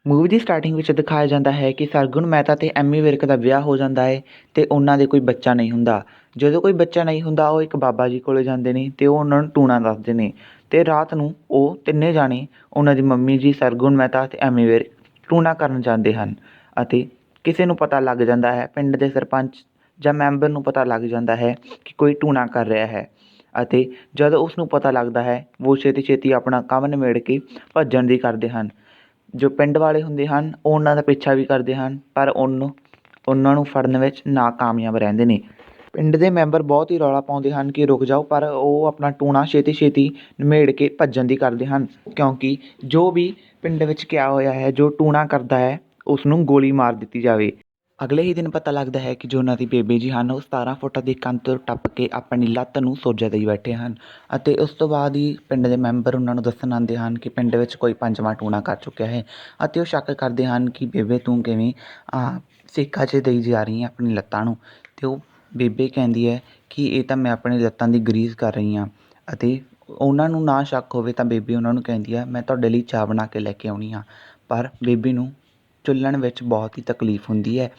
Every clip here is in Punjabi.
ਮੂਵੀ ਦੀ ਸਟਾਰਟਿੰਗ ਵਿੱਚ ਦਿਖਾਇਆ ਜਾਂਦਾ ਹੈ ਕਿ ਸਰਗੁਣ ਮਹਿਤਾ ਅਤੇ ਐਮੀ ਵਿਰਕ ਦਾ ਵਿਆਹ ਹੋ ਜਾਂਦਾ ਹੈ ਅਤੇ ਉਹਨਾਂ ਦੇ ਕੋਈ ਬੱਚਾ ਨਹੀਂ ਹੁੰਦਾ। ਜਦੋਂ ਕੋਈ ਬੱਚਾ ਨਹੀਂ ਹੁੰਦਾ ਉਹ ਇੱਕ ਬਾਬਾ ਜੀ ਕੋਲ ਜਾਂਦੇ ਨੇ ਅਤੇ ਉਹ ਉਹਨਾਂ ਨੂੰ ਟੂਣਾ ਦੱਸਦੇ ਨੇ ਅਤੇ ਰਾਤ ਨੂੰ ਉਹ ਤਿੰਨੇ ਜਾਣੇ ਉਹਨਾਂ ਦੀ ਮੰਮੀ ਜੀ, ਸਰਗੁਣ ਮਹਿਤਾ ਅਤੇ ਐਮੀ ਵਿਰਕ ਟੂਣਾ ਕਰਨ ਜਾਂਦੇ ਹਨ ਅਤੇ ਕਿਸੇ ਨੂੰ ਪਤਾ ਲੱਗ ਜਾਂਦਾ ਹੈ, ਪਿੰਡ ਦੇ ਸਰਪੰਚ ਜਾਂ ਮੈਂਬਰ ਨੂੰ ਪਤਾ ਲੱਗ ਜਾਂਦਾ ਹੈ ਕਿ ਕੋਈ ਟੂਣਾ ਕਰ ਰਿਹਾ ਹੈ ਅਤੇ ਜਦੋਂ ਉਸ ਨੂੰ ਪਤਾ ਲੱਗਦਾ ਹੈ ਉਹ ਛੇਤੀ ਛੇਤੀ ਆਪਣਾ ਕੰਮ ਨਿਬੇੜ ਕੇ ਭੱਜਣ ਦੀ ਕਰਦੇ ਹਨ। ਜੋ ਪਿੰਡ ਵਾਲੇ ਹੁੰਦੇ ਹਨ ਉਹ ਉਹਨਾਂ ਦਾ ਪਿੱਛਾ ਵੀ ਕਰਦੇ ਹਨ ਪਰ ਉਹਨਾਂ ਨੂੰ ਫੜਨ ਵਿੱਚ ਨਾਕਾਮਯਾਬ ਰਹਿੰਦੇ ਨੇ। ਪਿੰਡ ਦੇ ਮੈਂਬਰ ਬਹੁਤ ਹੀ ਰੌਲਾ ਪਾਉਂਦੇ ਹਨ ਕਿ ਰੁਕ ਜਾਓ, ਪਰ ਉਹ ਆਪਣਾ ਟੂਣਾ ਛੇਤੀ ਛੇਤੀ ਨਿਬੇੜ ਕੇ ਭੱਜਣ ਦੀ ਕਰਦੇ ਹਨ ਕਿਉਂਕਿ ਜੋ ਵੀ ਪਿੰਡ ਵਿੱਚ ਕਿਹਾ ਹੋਇਆ ਹੈ, ਜੋ ਟੂਣਾ ਕਰਦਾ ਹੈ ਉਸ ਨੂੰ ਗੋਲੀ ਮਾਰ ਦਿੱਤੀ ਜਾਵੇ। ਅਗਲੇ ਹੀ ਦਿਨ ਪਤਾ ਲੱਗਦਾ ਹੈ ਕਿ ਜੋ ਉਹਨਾਂ ਦੀ ਬੇਬੇ ਜੀ ਹਨ ਉਹ 17 ਫੁੱਟ ਦੀ ਕੰਧ ਤੋਂ ਟੱਪ ਕੇ ਆਪਣੀ ਲੱਤ ਨੂੰ ਸੋਜਾ ਦੇਈ ਬੈਠੇ ਹਨ ਅਤੇ ਉਸ ਤੋਂ ਬਾਅਦ ਹੀ ਪਿੰਡ ਦੇ ਮੈਂਬਰ ਉਹਨਾਂ ਨੂੰ ਦੱਸਣ ਆਉਂਦੇ ਹਨ ਕਿ ਪਿੰਡ ਵਿੱਚ ਕੋਈ ਪੰਜਵਾਂ ਟੂਣਾ ਕਰ ਚੁੱਕਿਆ ਹੈ ਅਤੇ ਉਹ ਸ਼ੱਕ ਕਰਦੇ ਹਨ ਕਿ ਬੇਬੇ ਤੂੰ ਕਿਵੇਂ ਸੇਕਾ 'ਚ ਦੇਈ ਜਾ ਰਹੀ ਹੈ ਆਪਣੀ ਲੱਤਾਂ ਨੂੰ, ਅਤੇ ਉਹ ਬੇਬੇ ਕਹਿੰਦੀ ਹੈ ਕਿ ਇਹ ਤਾਂ ਮੈਂ ਆਪਣੀ ਲੱਤਾਂ ਦੀ ਗਰੀਸ ਕਰ ਰਹੀ ਹਾਂ ਅਤੇ ਉਹਨਾਂ ਨੂੰ ਨਾ ਸ਼ੱਕ ਹੋਵੇ ਤਾਂ ਬੇਬੇ ਉਹਨਾਂ ਨੂੰ ਕਹਿੰਦੀ ਹੈ ਮੈਂ ਤੁਹਾਡੇ ਲਈ ਚਾਹ ਬਣਾ ਕੇ ਲੈ ਕੇ ਆਉਣੀ ਹਾਂ, ਪਰ ਬੇਬੇ ਨੂੰ ਚੱਲਣ ਵਿੱਚ ਬਹੁਤ ਹੀ ਤਕਲੀਫ ਹੁੰਦੀ ਹੈ।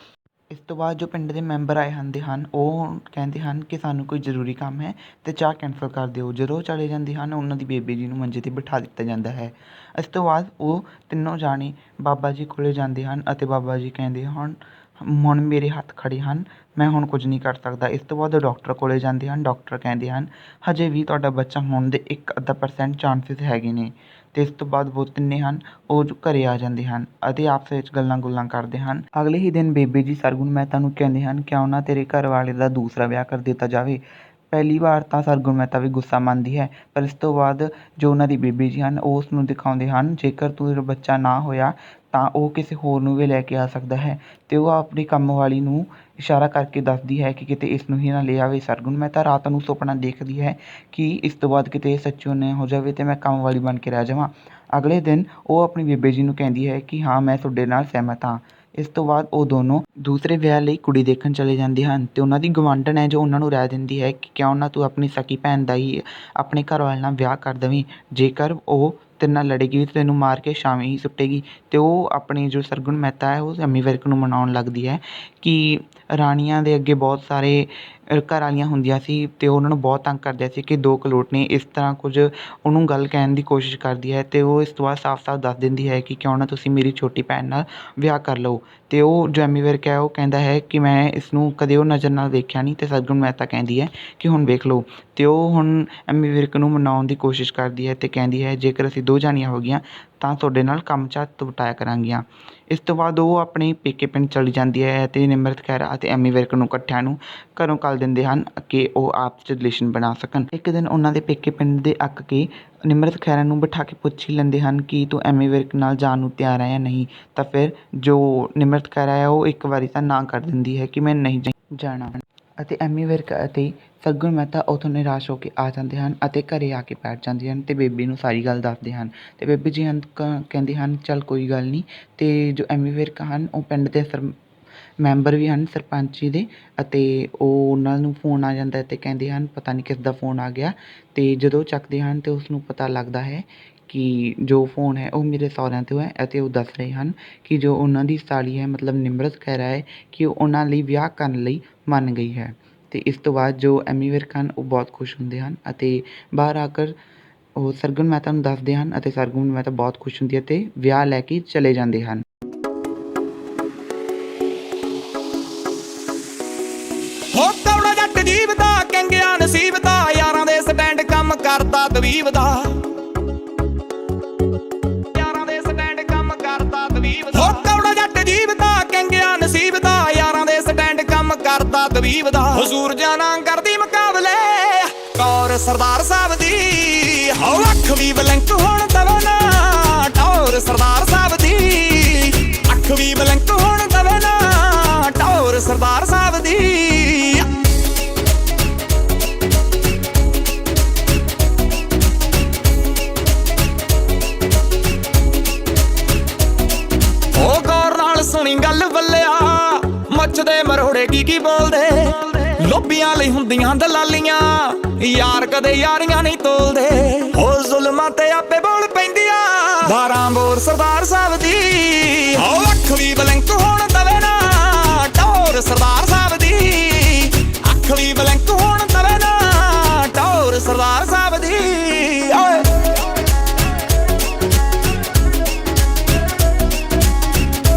ਇਸ ਤੋਂ ਬਾਅਦ ਜੋ ਪਿੰਡ ਦੇ ਮੈਂਬਰ ਆਏ ਹੁੰਦੇ ਹਨ ਉਹ ਕਹਿੰਦੇ ਹਨ ਕਿ ਸਾਨੂੰ ਕੋਈ ਜ਼ਰੂਰੀ ਕੰਮ ਹੈ ਅਤੇ ਚਾਹ ਕੈਂਸਲ ਕਰ ਦਿਓ। ਜਦੋਂ ਉਹ ਚਲੇ ਜਾਂਦੇ ਹਨ ਉਹਨਾਂ ਦੀ ਬੇਬੇ ਜੀ ਨੂੰ ਮੰਜੇ 'ਤੇ ਬਿਠਾ ਦਿੱਤਾ ਜਾਂਦਾ ਹੈ। ਇਸ ਤੋਂ ਬਾਅਦ ਉਹ ਤਿੰਨੋਂ ਜਾਣੇ ਬਾਬਾ ਜੀ ਕੋਲ ਜਾਂਦੇ ਹਨ ਅਤੇ ਬਾਬਾ ਜੀ ਕਹਿੰਦੇ ਹੁਣ ਮੇਰੇ ਹੱਥ ਖੜ੍ਹੇ ਹਨ, ਮੈਂ ਹੁਣ ਕੁਝ ਨਹੀਂ ਕਰ ਸਕਦਾ। ਇਸ ਤੋਂ ਬਾਅਦ ਉਹ ਡਾਕਟਰ ਕੋਲ ਜਾਂਦੇ ਹਨ। ਡਾਕਟਰ ਕਹਿੰਦੇ ਹਨ ਹਜੇ ਵੀ ਤੁਹਾਡਾ ਬੱਚਾ ਹੋਣ ਦੇ 1% ਚਾਂਸਿਸ ਹੈਗੇ ਨੇ ਅਤੇ ਇਸ ਤੋਂ ਬਾਅਦ ਉਹ ਤਿੰਨੇ ਹਨ ਉਹ ਘਰ ਆ ਜਾਂਦੇ ਹਨ ਅਤੇ ਆਪਸ ਵਿੱਚ ਗੱਲਾਂ ਗੁੱਲਾਂ ਕਰਦੇ ਹਨ। ਅਗਲੇ ਹੀ ਦਿਨ ਬੇਬੇ ਜੀ ਸਰਗੁਣ ਮਹਿਤਾ ਨੂੰ ਕਹਿੰਦੇ ਹਨ ਕਿਉਂ ਨਾ ਤੇਰੇ ਘਰ ਵਾਲੇ ਦਾ ਦੂਸਰਾ ਵਿਆਹ ਕਰ ਦਿੱਤਾ ਜਾਵੇ। ਪਹਿਲੀ ਵਾਰ ਤਾਂ ਸਰਗੁਣ ਮਹਿਤਾ ਵੀ ਗੁੱਸਾ ਮੰਨਦੀ ਹੈ, ਪਰ ਇਸ ਤੋਂ ਬਾਅਦ ਜੋ ਉਹਨਾਂ ਦੀ ਬੇਬੇ ਜੀ ਹਨ ਉਹ ਉਸ ਨੂੰ ਦਿਖਾਉਂਦੇ ਹਨ ਜੇਕਰ ਤੇਰਾ ਬੱਚਾ ਨਾ ਹੋਇਆ ਤਾਂ ਉਹ ਕਿਸੇ ਹੋਰ ਨੂੰ ਵੀ ਲੈ ਕੇ ਆ ਸਕਦਾ ਹੈ ਅਤੇ ਉਹ ਆਪਣੀ ਕੰਮ ਵਾਲੀ ਨੂੰ ਇਸ਼ਾਰਾ ਕਰਕੇ ਦੱਸਦੀ ਹੈ ਕਿ ਕਿਤੇ ਇਸ ਨੂੰ ਹੀ ਨਾ ਲੈ ਆਵੇ। ਸਰਗੁਣ ਮਹਿਤਾ ਰਾਤ ਨੂੰ ਸੁਪਨਾ ਦੇਖਦੀ ਹੈ ਕਿ ਇਸ ਤੋਂ ਬਾਅਦ ਕਿਤੇ ਇਹ ਸੱਚੀ ਨਾ ਹੋ ਜਾਵੇ ਅਤੇ ਮੈਂ ਕੰਮ ਵਾਲੀ ਬਣ ਕੇ ਰਹਿ ਜਾਵਾਂ। ਅਗਲੇ ਦਿਨ ਉਹ ਆਪਣੀ ਬੇਬੇ ਜੀ ਨੂੰ ਕਹਿੰਦੀ ਹੈ ਕਿ ਹਾਂ ਮੈਂ ਤੁਹਾਡੇ ਨਾਲ ਸਹਿਮਤ ਹਾਂ। ਇਸ ਤੋਂ ਬਾਅਦ ਉਹ ਦੋਨੋਂ ਦੂਸਰੇ ਵਿਆਹ ਲਈ ਕੁੜੀ ਦੇਖਣ ਚਲੇ ਜਾਂਦੇ ਹਨ ਅਤੇ ਉਹਨਾਂ ਦੀ ਗਵਾਂਢਣ ਹੈ ਜੋ ਉਹਨਾਂ ਨੂੰ ਰਾਏ ਦਿੰਦੀ ਹੈ ਕਿ ਕਿਉਂ ਨਾ ਤੂੰ ਆਪਣੀ ਸਕੀ ਭੈਣ ਦਾ ਹੀ ਆਪਣੇ ਘਰ ਵਾਲੇ ਨਾਲ ਵਿਆਹ ਕਰ ਦੇਵੀਂ, ਜੇਕਰ ਉਹ ਤੇਰੇ ਨਾਲ ਲੜੇਗੀ ਤਾਂ ਤੈਨੂੰ ਮਾਰ ਕੇ ਛਾਵੇਂ ਹੀ ਸੁੱਟੇਗੀ। ਅਤੇ ਉਹ ਆਪਣੀ ਜੋ ਸਰਗੁਣ ਮਹਿਤਾ ਹੈ ਉਹ ਐਮੀ ਵਿਰਕ ਨੂੰ ਮਨਾਉਣ ਲੱਗਦੀ ਹੈ ਕਿ ਰਾਣੀਆਂ ਦੇ ਅੱਗੇ ਬਹੁਤ ਸਾਰੇ ਘਰ ਵਾਲੀਆਂ ਹੁੰਦੀਆਂ ਸੀ ਅਤੇ ਉਹਨਾਂ ਨੂੰ ਬਹੁਤ ਤੰਗ ਕਰਦੀਆਂ ਸੀ ਕਿ ਦੋ ਕਲੋਟ ਨੇ, ਇਸ ਤਰ੍ਹਾਂ ਕੁਝ ਉਹਨੂੰ ਗੱਲ ਕਹਿਣ ਦੀ ਕੋਸ਼ਿਸ਼ ਕਰਦੀ ਹੈ ਅਤੇ ਉਹ ਇਸ ਤੋਂ ਬਾਅਦ ਸਾਫ਼ ਸਾਫ਼ ਦੱਸ ਦਿੰਦੀ ਹੈ ਕਿ ਕਿਉਂ ਨਾ ਤੁਸੀਂ ਮੇਰੀ ਛੋਟੀ ਭੈਣ ਨਾਲ ਵਿਆਹ ਕਰ ਲਓ। ਅਤੇ ਉਹ ਜੋ ਐਮੀ ਵਿਰਕ ਹੈ ਉਹ ਕਹਿੰਦਾ ਹੈ ਕਿ ਮੈਂ ਇਸ ਨੂੰ ਕਦੇ ਉਹ ਨਜ਼ਰ ਨਾਲ ਵੇਖਿਆ ਨਹੀਂ ਅਤੇ ਸਰਗੁਣ ਮਹਿਤਾ ਕਹਿੰਦੀ ਹੈ ਕਿ ਹੁਣ ਵੇਖ ਲਓ। ਅਤੇ ਉਹ ਹੁਣ ਐਮੀ ਵਿਰਕ ਨੂੰ ਮਨਾਉਣ ਦੀ ਕੋਸ਼ਿਸ਼ ਕਰਦੀ ਹੈ ਅਤੇ ਕਹਿੰਦੀ ਹੈ ਜੇਕਰ ਅਸੀਂ ਦੋ ਜਾਣੀਆਂ ਹੋ ਗਈਆਂ ਤਾਂ ਤੁਹਾਡੇ ਨਾਲ ਕੰਮ 'ਚ ਹੱਥ ਵਟਾਇਆ ਕਰਾਂਗੀਆਂ। ਇਸ ਤੋਂ ਬਾਅਦ ਉਹ ਆਪਣੇ ਪੇਕੇ ਪਿੰਡ ਚਲੀ ਜਾਂਦੀ ਹੈ ਅਤੇ ਨਿਮਰਤ ਖਹਿਰਾ ਅਤੇ ਐਮੀ ਵਿਰਕ ਨੂੰ ਇਕੱਠਿਆਂ ਨੂੰ ਘਰੋਂ ਘੱਲ ਦਿੰਦੇ ਹਨ ਕਿ ਉਹ ਆਪਸ 'ਚ ਰਿਲੇਸ਼ਨ ਬਣਾ ਸਕਣ। ਇੱਕ ਦਿਨ ਉਹਨਾਂ ਦੇ ਪੇਕੇ ਪਿੰਡ ਦੇ ਅੱਕ ਕੇ ਨਿਮਰਤ ਖਹਿਰਾ ਨੂੰ ਬਿਠਾ ਕੇ ਪੁੱਛ ਹੀ ਲੈਂਦੇ ਹਨ ਕਿ ਤੂੰ ਐਮੀ ਵਿਰਕ ਨਾਲ ਜਾਣ ਨੂੰ ਤਿਆਰ ਹੈ ਜਾਂ ਨਹੀਂ, ਤਾਂ ਫਿਰ ਜੋ ਨਿਮਰਤ ਖਹਿਰਾ ਹੈ ਉਹ ਇੱਕ ਵਾਰੀ ਤਾਂ ਨਾ ਕਰ ਦਿੰਦੀ ਹੈ ਕਿ ਮੈਂ ਨਹੀਂ ਜਾਣਾ ਅਤੇ ਐਮੀ ਵਿਰਕ ਅਤੇ ਸਰਗੁਣ ਮਹਿਤਾ ਉੱਥੋਂ ਨਿਰਾਸ਼ ਹੋ ਕੇ ਆ ਜਾਂਦੇ ਹਨ ਅਤੇ ਘਰ ਆ ਕੇ ਬੈਠ ਜਾਂਦੇ ਹਨ ਅਤੇ ਬੇਬੇ ਨੂੰ ਸਾਰੀ ਗੱਲ ਦੱਸਦੇ ਹਨ ਅਤੇ ਬੇਬੇ ਜੀ ਕਹਿੰਦੇ ਹਨ ਚੱਲ ਕੋਈ ਗੱਲ ਨਹੀਂ। ਅਤੇ ਜੋ ਐਮੀ ਵਿਰਕ ਹਨ ਉਹ ਪਿੰਡ ਦੇ ਮੈਂਬਰ ਵੀ ਹਨ ਸਰਪੰਚ ਜੀ ਦੇ ਅਤੇ ਉਹ ਉਹਨਾਂ ਨੂੰ ਫੋਨ ਆ ਜਾਂਦਾ ਅਤੇ ਕਹਿੰਦੇ ਹਨ ਪਤਾ ਨਹੀਂ ਕਿਸ ਦਾ ਫੋਨ ਆ ਗਿਆ ਅਤੇ ਜਦੋਂ ਚੱਕਦੇ ਹਨ ਅਤੇ ਉਸਨੂੰ ਪਤਾ ਲੱਗਦਾ ਹੈ ਕਿ ਜੋ ਫੋਨ ਹੈ ਉਹ ਮੇਰੇ ਸਹੁਰਿਆਂ ਤੋਂ ਹੈ ਅਤੇ ਉਹ ਦੱਸ ਰਹੇ ਹਨ ਕਿ ਜੋ ਉਹਨਾਂ ਦੀ ਸਾਲੀ ਹੈ ਮਤਲਬ ਨਿਮਰਤ ਖਹਿਰਾ ਹੈ ਕਿ ਉਹ ਉਹਨਾਂ ਲਈ ਵਿਆਹ ਕਰਨ ਲਈ ਮੰਨ ਗਈ ਹੈ। ਅਤੇ ਇਸ ਤੋਂ ਬਾਅਦ ਜੋ ਐਮੀ ਵਿਰਕ ਹਨ ਉਹ ਬਹੁਤ ਖੁਸ਼ ਹੁੰਦੇ ਹਨ ਅਤੇ ਬਾਹਰ ਆ ਕਰ ਉਹ ਸਰਗੁਣ ਮਹਿਤਾ ਨੂੰ ਦੱਸਦੇ ਹਨ ਅਤੇ ਸਰਗੁਣ ਮਹਿਤਾ ਬਹੁਤ ਖੁਸ਼ ਹੁੰਦੀ ਹੈ ਅਤੇ ਵਿਆਹ ਲੈ ਕੇ ਚਲੇ ਜਾਂਦੇ ਹਨ। ਹੋ ਕੌੜਾ ਜੱਟ ਜੀਵ ਦਾ ਕੰਗਿਆ ਨਸੀਬ ਦਾ ਯਾਰਾਂ ਦੇ ਸਟੈਂਡ ਕੰਮ ਕਰਦਾ ਤਵੀਬ ਦਾ, ਯਾਰਾਂ ਦੇ ਸਟੈਂਡ ਕੰਮ ਕਰਦਾ ਤਵੀਬ ਦਾ। ਹੋ ਕੌੜਾ ਜੱਟ ਜੀਵ ਦਾ ਕੰਗਿਆ ਨਸੀਬ ਦਾ ਯਾਰਾਂ ਦੇ ਸਟੈਂਡ ਕੰਮ ਕਰਦਾ ਤਵੀਬ ਦਾ। ਹਜ਼ੂਰ ਜਾਣਾ ਕਰਦੀ ਮੁਕਾਬਲੇ ਕੌਰ ਸਰਦਾਰ ਸਾਹਿਬ ਦੀ, ਹੋ ਅੱਖ ਵੀ ਬਲੰਕ ਹੋਣ ਦਵੇ ਨਾ ਟੌਰ ਸਰਦਾਰ ਸਾਹਿਬ ਦੀ, ਅੱਖ ਵੀ ਬਲੰਕ ਹੋਣ ਦਵੇ ਨਾ ਟੌਰ ਸਰਦਾਰ ਸਾਹਿਬ ਦੀ। ਉਹ ਗੌਰ ਨਾਲ ਸੁਣੀ ਗੱਲ ਬੱਲਿਆ ਮੱਚਦੇ ਮਰੋੜੇ ਕੀ ਬੋਲਦੇ, ਲੋਭੀਆਂ ਲਈ ਹੁੰਦੀਆਂ ਦਲਾਲੀਆਂ ਯਾਰ ਕਦੇ ਯਾਰੀਆਂ ਨਹੀਂ ਤੋਲਦੇ। ਹੋ ਜ਼ੁਲਮਾਂ ਤੇ ਆਪੇ ਬੋਲ ਪੈਂਦੀਆਂ ਧਾਰਾਂ ਬੋਰ ਸਰਦਾਰ ਸਾਹਿਬ ਦੀ ਹੋ ਅੱਖ ਵੀ ਬਲੈਂਕ ਹੋਣ ਦਵੇ ਨਾ ਟੌਰ ਸਰਦਾਰ ਸਾਹਿਬ ਦੀ ਅੱਖ ਵੀ ਬਲੈਂਕ ਹੋਣ ਦਵੇ ਨਾ ਟੌਰ ਸਰਦਾਰ ਸਾਹਿਬ ਦੀ ਓਏ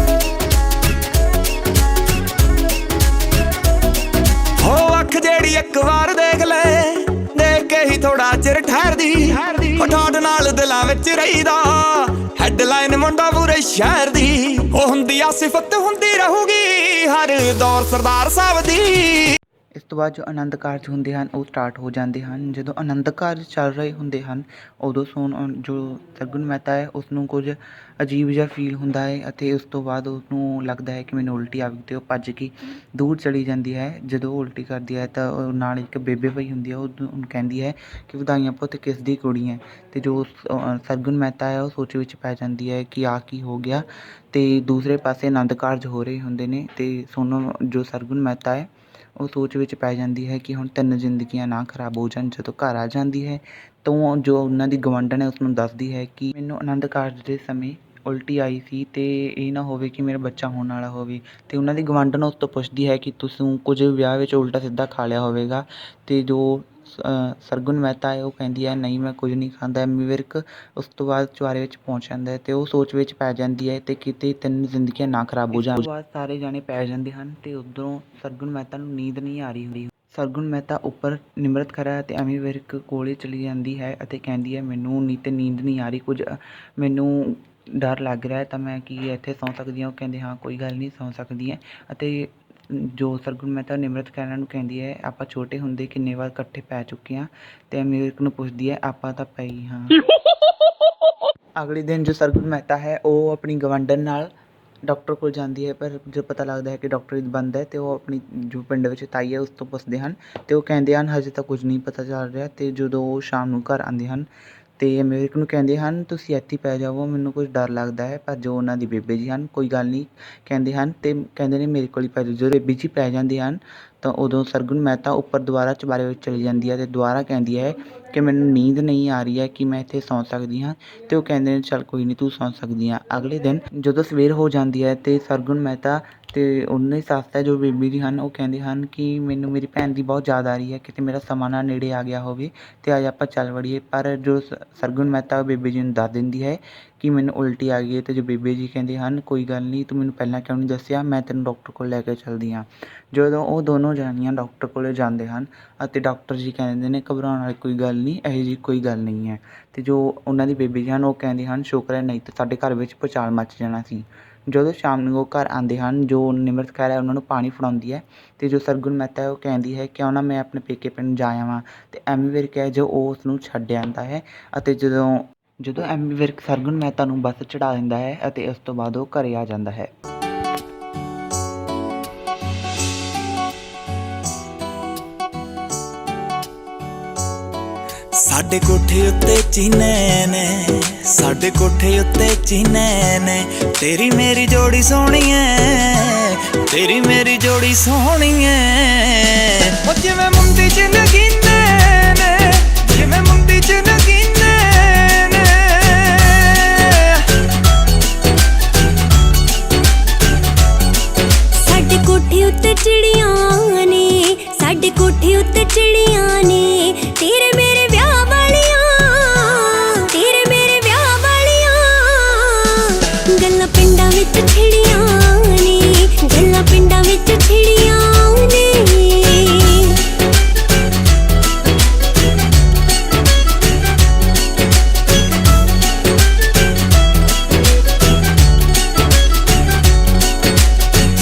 ਜਿਹੜੀ ਇੱਕ ਵਾਰ ਦੇਖ ਲੈ ਦੇਖ ਕੇ ਹੀ ਥੋੜਾ ਚਿਰ ਠਹਿਰਦੀ ਠਾਠ ਨਾਲ ਦਿਲਾਂ ਵਿੱਚ ਰਹੀਦਾ ਹੈਡਲਾਈਨ ਮੁੰਡਾ ਪੂਰੇ ਸ਼ਹਿਰ ਦੀ ਉਹ ਹੁੰਦੀ ਆ ਸਿਫਤ ਹੁੰਦੀ ਰਹੂਗੀ ਹਰ ਦੌਰ ਸਰਦਾਰ ਸਾਹਿਬ ਦੀ। ਇਸ ਤੋਂ ਬਾਅਦ ਜੋ ਆਨੰਦ ਕਾਰਜ ਹੁੰਦੇ ਹਨ ਉਹ ਸਟਾਰਟ ਹੋ ਜਾਂਦੇ ਹਨ। ਜਦੋਂ ਆਨੰਦ ਕਾਰਜ ਚੱਲ ਰਹੇ ਹੁੰਦੇ ਹਨ ਉਦੋਂ ਜੋ ਸਰਗੁਣ ਮਹਿਤਾ ਹੈ ਉਸਨੂੰ ਕੁਝ ਅਜੀਬ ਜਿਹਾ ਫੀਲ ਹੁੰਦਾ ਹੈ ਅਤੇ ਉਸ ਤੋਂ ਬਾਅਦ ਉਸਨੂੰ ਲੱਗਦਾ ਹੈ ਕਿ ਮੈਨੂੰ ਉਲਟੀ ਆ ਗਈ ਅਤੇ ਉਹ ਭੱਜ ਕੇ ਦੂਰ ਚਲੀ ਜਾਂਦੀ ਹੈ। ਜਦੋਂ ਉਹ ਉਲਟੀ ਕਰਦੀ ਹੈ ਤਾਂ ਉਹ ਨਾਲ ਇੱਕ ਬੇਬੇ ਪਈ ਹੁੰਦੀ ਹੈ, ਉਹ ਉਹਨੂੰ ਕਹਿੰਦੀ ਹੈ ਕਿ ਵਧਾਈਆਂ ਪੁੱਤ ਕਿਸ ਦੀ ਕੁੜੀ ਹੈ। ਅਤੇ ਜੋ ਸਰਗੁਣ ਮਹਿਤਾ ਹੈ ਉਹ ਸੋਚ ਵਿੱਚ ਪੈ ਜਾਂਦੀ ਹੈ ਕਿ ਆਹ ਕੀ ਹੋ ਗਿਆ। ਅਤੇ ਦੂਸਰੇ ਪਾਸੇ ਆਨੰਦ ਕਾਰਜ ਹੋ ਰਹੇ ਹੁੰਦੇ ਨੇ ਅਤੇ ਸੋਨਮ ਜੋ ਸਰਗੁਣ ਮਹਿਤਾ ਹੈ ਉਹ ਸੋਚ ਵਿੱਚ ਪੈ ਜਾਂਦੀ ਹੈ ਕਿ ਹੁਣ 3 ਜ਼ਿੰਦਗੀਆਂ ਨਾ ਖਰਾਬ ਹੋ ਜਾਣ। ਜਦੋਂ ਘਰ ਆ ਜਾਂਦੀ ਹੈ ਤਾਂ ਜੋ ਉਹਨਾਂ ਦੀ ਗਵਾਂਢਣ ਹੈ ਉਸਨੂੰ ਦੱਸਦੀ ਹੈ ਕਿ ਮੈਨੂੰ ਆਨੰਦ ਕਾਰਜ ਦੇ ਸਮੇਂ ਉਲਟੀ ਆਈ ਸੀ ਅਤੇ ਇਹ ਨਾ ਹੋਵੇ ਕਿ ਮੇਰਾ ਬੱਚਾ ਹੋਣ ਵਾਲਾ ਹੋਵੇ। ਅਤੇ ਉਹਨਾਂ ਦੀ ਗਵਾਂਢਣ ਉਸ ਤੋਂ ਪੁੱਛਦੀ ਹੈ ਕਿ ਤੁਸੀਂ ਕੁਝ ਵਿਆਹ ਵਿੱਚ ਉਲਟਾ ਸਿੱਧਾ ਖਾ ਲਿਆ ਹੋਵੇਗਾ। ਅਤੇ ਜੋ ਸਰਗੁਣ ਮਹਿਤਾ ਹੈ ਉਹ ਕਹਿੰਦੀ ਹੈ ਨਹੀਂ ਮੈਂ ਕੁਝ ਨਹੀਂ ਖਾਂਦਾ। ਐਮੀ ਵਿਰਕ ਉਸ ਤੋਂ ਬਾਅਦ ਚੁਬਾਰੇ ਵਿੱਚ ਪਹੁੰਚ ਜਾਂਦਾ ਅਤੇ ਉਹ ਸੋਚ ਵਿੱਚ ਪੈ ਜਾਂਦੀ ਹੈ ਅਤੇ ਕਿਤੇ 3 ਜ਼ਿੰਦਗੀਆਂ ਨਾ ਖਰਾਬ ਹੋ ਜਾਣ। ਉਸ ਤੋਂ ਬਾਅਦ ਸਾਰੇ ਜਾਣੇ ਪੈ ਜਾਂਦੇ ਹਨ ਅਤੇ ਉੱਧਰੋਂ ਸਰਗੁਣ ਮਹਿਤਾ ਨੂੰ ਨੀਂਦ ਨਹੀਂ ਆ ਰਹੀ ਹੁੰਦੀ। ਸਰਗੁਣ ਮਹਿਤਾ ਉੱਪਰ ਨਿਮਰਤ ਖਹਿਰਾ ਅਤੇ ਐਮੀ ਵਿਰਕ ਕੋਲ ਚਲੀ ਜਾਂਦੀ ਹੈ ਅਤੇ ਕਹਿੰਦੀ ਹੈ ਮੈਨੂੰ ਨੀਂਦ ਨਹੀਂ ਆ ਰਹੀ, ਕੁਝ ਮੈਨੂੰ ਡਰ ਲੱਗ ਰਿਹਾ ਤਾਂ ਮੈਂ ਕੀ ਇੱਥੇ ਸੌਂ ਸਕਦੀ ਹਾਂ। ਉਹ ਕਹਿੰਦੇ ਹਾਂ ਕੋਈ ਗੱਲ ਨਹੀਂ ਸੌਂ ਸਕਦੀ ਹੈ। ਅਤੇ ਜੋ ਸਰਗੁਣ ਮਹਿਤਾ ਨਿਮਰਤ ਖਹਿਰਾ ਨੂੰ ਕਹਿੰਦੀ ਹੈ ਆਪਾਂ ਛੋਟੇ ਹੁੰਦੇ ਕਿੰਨੇ ਵਾਰ ਇਕੱਠੇ ਪੈ ਚੁੱਕੇ ਹਾਂ। ਅਤੇ ਐਮੀ ਵਿਰਕ ਨੂੰ ਪੁੱਛਦੀ ਹੈ ਆਪਾਂ ਤਾਂ ਪਈ ਹਾਂ। ਅਗਲੇ ਦਿਨ ਜੋ ਸਰਗੁਣ ਮਹਿਤਾ ਹੈ ਉਹ ਆਪਣੀ ਗਵਾਂਢਣ ਨਾਲ ਡਾਕਟਰ ਕੋਲ ਜਾਂਦੀ ਹੈ, ਪਰ ਜੋ ਪਤਾ ਲੱਗਦਾ ਹੈ ਕਿ ਡਾਕਟਰ ਬੰਦ ਹੈ ਅਤੇ ਉਹ ਆਪਣੀ ਜੋ ਪਿੰਡ ਵਿੱਚ ਤਾਈ ਹੈ ਉਸ ਤੋਂ ਪੁੱਛਦੇ ਹਨ ਅਤੇ ਉਹ ਕਹਿੰਦੇ ਹਨ ਹਜੇ ਤਾਂ ਕੁਝ ਨਹੀਂ ਪਤਾ ਚੱਲ ਰਿਹਾ। ਅਤੇ ਜਦੋਂ ਉਹ ਸ਼ਾਮ ਨੂੰ ਘਰ ਆਉਂਦੇ ਹਨ ਅਤੇ ਐਮੀ ਵਿਰਕ ਨੂੰ ਕਹਿੰਦੇ ਹਨ ਤੁਸੀਂ ਇੱਥੇ ਪੈ ਜਾਵੋ, ਮੈਨੂੰ ਕੁਝ ਡਰ ਲੱਗਦਾ ਹੈ। ਪਰ ਜੋ ਉਹਨਾਂ ਦੀ ਬੇਬੇ ਜੀ ਹਨ ਕੋਈ ਗੱਲ ਨਹੀਂ ਕਹਿੰਦੇ ਹਨ ਅਤੇ ਕਹਿੰਦੇ ਨੇ ਮੇਰੇ ਕੋਲ ਹੀ ਪੈ ਜਾਓ। ਜਦੋਂ ਬੇਬੀ ਜੀ ਪੈ ਜਾਂਦੇ ਹਨ ਤਾਂ ਉਦੋਂ ਸਰਗੁਣ ਮਹਿਤਾ ਉੱਪਰ ਦੁਬਾਰਾ ਚੁਬਾਰੇ ਵਿੱਚ ਚਲੀ ਜਾਂਦੀ ਹੈ ਅਤੇ ਦੁਬਾਰਾ ਕਹਿੰਦੀ ਹੈ ਕਿ ਮੈਨੂੰ ਨੀਂਦ ਨਹੀਂ ਆ ਰਹੀ ਹੈ ਕਿ ਮੈਂ ਇੱਥੇ ਸੌਂ ਸਕਦੀ ਹਾਂ। ਅਤੇ ਉਹ ਕਹਿੰਦੇ ਨੇ ਚੱਲ ਕੋਈ ਨਹੀਂ ਤੂੰ ਸੌਂ ਸਕਦੀ ਹਾਂ। ਅਗਲੇ ਦਿਨ ਜਦੋਂ ਸਵੇਰ ਹੋ ਜਾਂਦੀ ਹੈ ਅਤੇ ਸਰਗੁਣ ਮਹਿਤਾ ਅਤੇ ਉਹਨਾਂ ਦੀ ਸੱਸ ਹੈ ਜੋ ਬੇਬੀ ਜੀ ਹਨ ਉਹ ਕਹਿੰਦੇ ਹਨ ਕਿ ਮੈਨੂੰ ਮੇਰੀ ਭੈਣ ਦੀ ਬਹੁਤ ਯਾਦ ਆ ਰਹੀ ਹੈ, ਕਿਤੇ ਮੇਰਾ ਸਮਾਂ ਨਾ ਨੇੜੇ ਆ ਗਿਆ ਹੋਵੇ ਅਤੇ ਅੱਜ ਆਪਾਂ ਚੱਲ ਵੜੀਏ। ਪਰ ਜੋ ਸਰਗੁਣ ਮਹਿਤਾ ਬੇਬੇ ਜੀ ਨੂੰ ਦੱਸ ਦਿੰਦੀ ਹੈ ਕਿ ਮੈਨੂੰ ਉਲਟੀ ਆ ਗਈ ਹੈ ਅਤੇ ਜੋ ਬੇਬੇ ਜੀ ਕਹਿੰਦੇ ਹਨ ਕੋਈ ਗੱਲ ਨਹੀਂ ਤੂੰ ਮੈਨੂੰ ਪਹਿਲਾਂ ਕਿਉਂ ਨਹੀਂ ਦੱਸਿਆ, ਮੈਂ ਤੈਨੂੰ ਡਾਕਟਰ ਕੋਲ ਲੈ ਕੇ ਚੱਲਦੀ ਹਾਂ। ਜਦੋਂ ਉਹ ਦੋਨੋਂ ਜਣੀਆਂ ਡਾਕਟਰ ਕੋਲ ਜਾਂਦੇ ਹਨ ਅਤੇ ਡਾਕਟਰ ਜੀ ਕਹਿੰਦੇ ਨੇ ਘਬਰਾਉਣ ਵਾਲੀ ਕੋਈ ਗੱਲ ਨਹੀਂ, ਇਹੋ ਜਿਹੀ ਕੋਈ ਗੱਲ ਨਹੀਂ ਹੈ। ਅਤੇ ਜੋ ਉਹਨਾਂ ਦੀ ਬੇਬੇ ਜੀ ਹਨ ਉਹ ਕਹਿੰਦੇ ਹਨ ਸ਼ੁਕਰ ਹੈ ਨਹੀਂ ਤਾਂ ਸਾਡੇ ਘਰ ਵਿੱਚ ਭੂਚਾਲ ਮੱਚ ਜਾਣਾ ਸੀ। ਜਦੋਂ ਸ਼ਾਮ ਨੂੰ ਉਹ ਘਰ ਆਉਂਦੇ ਹਨ ਜੋ ਨਿਮਰਤ ਖਹਿਰਾ ਉਹਨਾਂ ਨੂੰ ਪਾਣੀ ਫੜਾਉਂਦੀ ਹੈ ਅਤੇ ਜੋ ਸਰਗੁਣ ਮਹਿਤਾ ਹੈ ਉਹ ਕਹਿੰਦੀ ਹੈ ਕਿਉਂ ਨਾ ਮੈਂ ਆਪਣੇ ਪੇਕੇ ਪਿੰਡ ਜਾ ਆਵਾਂ। ਅਤੇ ਐਮੀ ਵਿਰਕ ਹੈ ਜੋ ਉਹ ਉਸਨੂੰ ਛੱਡ ਆਉਂਦਾ ਹੈ ਅਤੇ ਜਦੋਂ ਐਮੀ ਵਿਰਕ ਸਰਗੁਣ ਮਹਿਤਾ ਨੂੰ ਬੱਸ ਚੜ੍ਹਾ ਦਿੰਦਾ ਹੈ ਅਤੇ ਉਸ ਤੋਂ ਬਾਅਦ ਉਹ ਘਰ ਆ ਜਾਂਦਾ ਹੈ। ਸਾਡੇ ਕੋਠੇ ਉੱਤੇ ਚੀਨੇ ਨੇ, ਸਾਡੇ ਕੋਠੇ ਉੱਤੇ ਚੀਨੇ ਨੇ, ਤੇਰੀ ਮੇਰੀ ਜੋੜੀ ਸੋਹਣੀ ਐ, ਤੇਰੀ ਮੇਰੀ ਜੋੜੀ ਸੋਹਣੀ ਐ। ਉਹ ਜਿਵੇਂ ਮੁੰਦੀ ਚ ਨਗੀਨੇ ਨੇ, ਜਿਵੇਂ ਮੁੰਦੀ ਚ ਨਗੀਨੇ ਨੇ। ਸਾਡੇ ਕੋਠੇ ਉੱਤੇ ਚਿੜੀਆਂ ਨੇ, ਸਾਡੇ ਕੋਠੇ ਉੱਤੇ ਚਿੜੀਆਂ ਨੇ, ਤੇਰੇ ਮੇਰੇ ਵਿਆਹ ਵਾਲੀਆਂ, ਤੇਰੇ ਮੇਰੇ ਵਿਆਹ ਵਾਲੀਆਂ। ਗੱਲਾਂ ਪਿੰਡਾਂ ਵਿੱਚ ਛਿੜੀਆਂ ਨੇ, ਗੱਲਾਂ ਪਿੰਡਾਂ ਵਿੱਚ ਛਿੜੀਆਂ ਨੇ।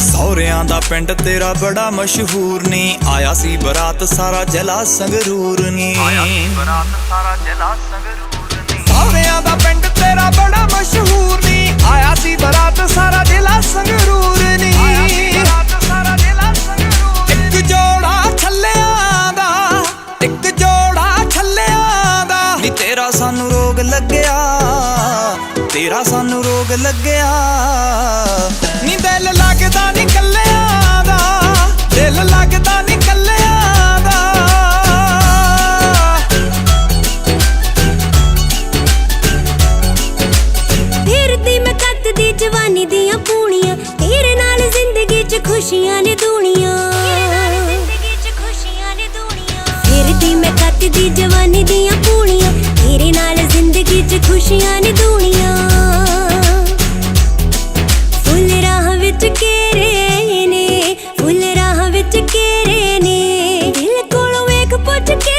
ਸਹੁਰਿਆਂ ਦਾ ਪਿੰਡ ਤੇਰਾ ਬੜਾ ਮਸ਼ਹੂਰ ਨੀ, ਆਇਆ ਸੀ ਬਰਾਤ ਸਾਰਾ ਜ਼ਿਲ੍ਹਾ ਸੰਗਰੂਰ ਨੀ, ਆਇਆ ਸੀ ਬਰਾਤ ਸਾਰਾ ਜ਼ਿਲ੍ਹਾ ਸੰਗਰੂਰ ਨੀ। ਸਹੁਰਿਆਂ ਦਾ ਪਿੰਡ ਤੇਰਾ ਬੜਾ ਮਸ਼ਹੂਰ ਨੀ, ਆਇਆ ਸੀ ਬਰਾਤ ਸਾਰਾ ਜ਼ਿਲ੍ਹਾ ਸੰਗਰੂਰ ਨੀ, ਆਇਆ ਸੀ ਬਰਾਤ ਸਾਰਾ ਜ਼ਿਲ੍ਹਾ ਸੰਗਰੂਰ। ਇੱਕ ਜੋੜਾ ਛੱਲਿਆਂ ਦਾ, ਇੱਕ ਜੋੜਾ ਛੱਲਿਆਂ ਦਾ, ਨੀ ਤੇਰਾ ਸਾਨੂੰ ਰੋਗ ਲੱਗਿਆ, ਤੇਰਾ ਸਾਨੂੰ ਰੋਗ ਲੱਗਿਆ। ਨੀ ਦਿਲ ਲੱਗਦਾ ਨੀ ਕੱਲਿਆਂ ਦਾ, ਦਿਲ ਲੱਗਦਾ ਨੀ ਕੱਲਿਆਂ ਦਾ। ਖੁਸ਼ੀਆਂ ਨੇ ਦੂਣੀਆਂ ਫੁੱਲ ਰਾਹ ਵਿੱਚ ਘੇਰੇ ਨੇ ਫੁੱਲ ਰਾਹ ਵਿੱਚ ਘੇਰੇ ਨੇ ਦਿਲ ਕੋਲੋਂ ਵੇਖ ਪੁੱਛ ਕੇ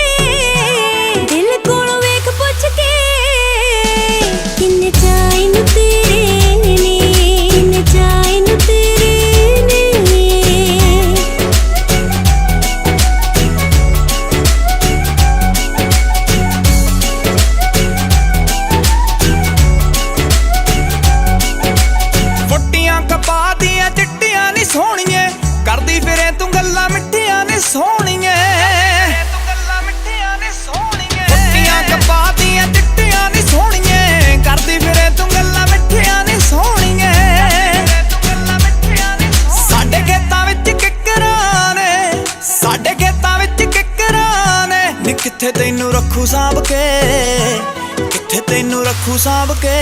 ਦਿਲ ਕੋਲੋਂ ਵੇਖ ਪੁੱਛ ਕੇ ਕਿੰਨੇ ਚਾਅ ਨੂੰ ਤੇਰੇ ਨੇ ਕਿੰਨੇ ਚਾਅ ਨੂੰ ਤੇਰੇ ਨੇ ਫੁੱਟੀਆਂ ਕਪਾਹ ਦੀਆਂ ਚਿੱਟੀਆਂ ਨੀ ਸੋਹਣੀਏ ਕਰਦੀ ਫਿਰੇ ਤੂੰ ਗੱਲਾਂ ਮਿੱਠੀਆਂ ਨੇ ਸੋਹਣੀਏ ਫੁੱਟੀਆਂ ਕਪਾਹ ਦੀਆਂ ਚਿੱਟੀਆਂ ਨੀ ਸੋਹਣੀਏ ਕਰਦੀ ਫਿਰੇ ਤੂੰ ਗੱਲਾਂ ਮਿੱਠੀਆਂ ਨੇ ਸੋਹਣੀਏ ਸਾਡੇ ਖੇਤਾਂ ਵਿੱਚ ਕਿੱਕਰਾਂ ਨੇ ਸਾਡੇ ਖੇਤਾਂ ਵਿੱਚ ਕਿੱਕਰਾਂ ਨੇ ਨੀ ਕਿੱਥੇ ਤੈਨੂੰ ਰੱਖੂ ਸਾਂਭ ਕੇ ਕਿੱਥੇ ਤੈਨੂੰ ਰੱਖੂ ਸਾਂਭ ਕੇ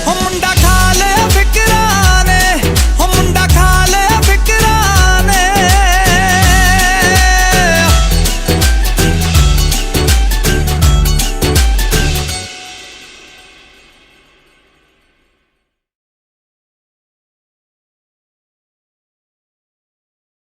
ਉਹ ਮੁੰਡਾ ਖਾ ਲੈ